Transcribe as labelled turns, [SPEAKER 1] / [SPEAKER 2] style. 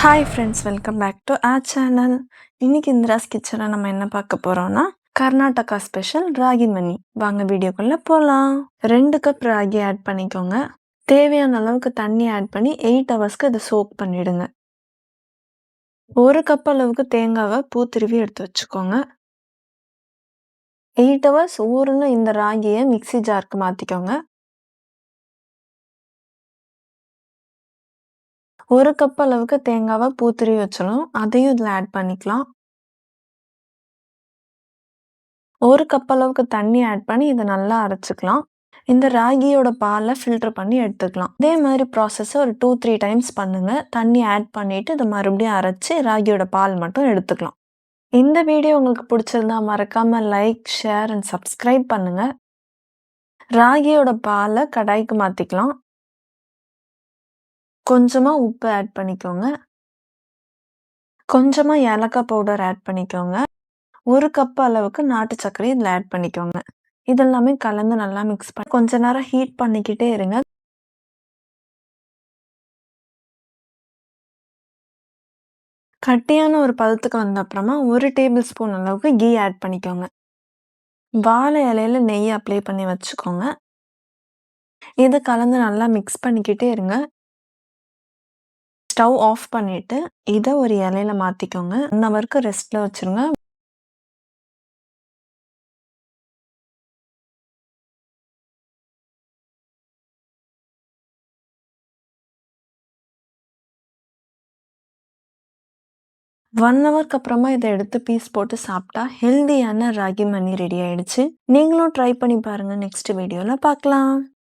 [SPEAKER 1] Hi friends, welcome back to our channel. இன்னைக்கு இந்திராஸ் கிச்சனில் நம்ம என்ன பார்க்க போகிறோம்னா கர்நாடகா ஸ்பெஷல் ராகி மணி. வாங்க வீடியோக்குள்ளே போகலாம். 2 கப் ராகி ஆட் பண்ணிக்கோங்க. தேவையான அளவுக்கு தண்ணி ஆட் பண்ணி 8 ஹவர்ஸ்க்கு இதை சோக் பண்ணிவிடுங்க. 1 கப் அளவுக்கு தேங்காவை பூ திருவி எடுத்து வச்சுக்கோங்க. 8 ஹவர்ஸ் ஊறுன இந்த ராகியை மிக்ஸி ஜாருக்கு மாற்றிக்கோங்க. 1 கப் அளவுக்கு தேங்காவை பூ திருவி வச்சிடணும். அதையும் இதில் ஆட் பண்ணிக்கலாம். 1 கப் அளவுக்கு தண்ணி ஆட் பண்ணி இதை நல்லா அரைச்சிக்கலாம். இந்த ராகியோட பாலை ஃபில்டர் பண்ணி எடுத்துக்கலாம். இதே மாதிரி ப்ராசஸை ஒரு 2-3 டைம்ஸ் பண்ணுங்கள். தண்ணி ஆட் பண்ணிவிட்டு இதை மறுபடியும் அரைச்சி ராகியோட பால் மட்டும் எடுத்துக்கலாம். இந்த வீடியோ உங்களுக்கு பிடிச்சிருந்தா மறக்காமல் லைக், ஷேர் அண்ட் சப்ஸ்கிரைப் பண்ணுங்கள். ராகியோட பாலை கடாய்க்கு மாற்றிக்கலாம். கொஞ்சமாக உப்பு ஆட் பண்ணிக்கோங்க. கொஞ்சமாக ஏலக்காய் பவுடர் ஆட் பண்ணிக்கோங்க. 1 கப் அளவுக்கு நாட்டு சர்க்கரை இதில் ஆட் பண்ணிக்கோங்க. இதெல்லாமே கலந்து நல்லா மிக்ஸ் பண்ணி கொஞ்ச நேரம் ஹீட் பண்ணிக்கிட்டே இருங்க. கட்டியான ஒரு பதத்துக்கு வந்த அப்புறமா 1 டேபிள் ஸ்பூன் அளவுக்கு கீ ஆட் பண்ணிக்கோங்க. வாழை இலையில நெய் அப்ளை பண்ணி வச்சுக்கோங்க. இதை கலந்து நல்லா மிக்ஸ் பண்ணிக்கிட்டே இருங்க. ஸ்டவ் ஆஃப் பண்ணிவிட்டு இதை ஒரு இலையில மாற்றிக்கோங்க. 1 ஹவருக்கு ரெஸ்ட்டில் வச்சுருங்க. ஒன் ஹவருக்கு அப்புறமா இதை எடுத்து பீஸ் போட்டு சாப்பிட்டா ஹெல்தியான ராகி மணி ரெடி ஆயிடுச்சு. நீங்களும் ட்ரை பண்ணி பாருங்கள். நெக்ஸ்ட் வீடியோவில் பார்க்கலாம்.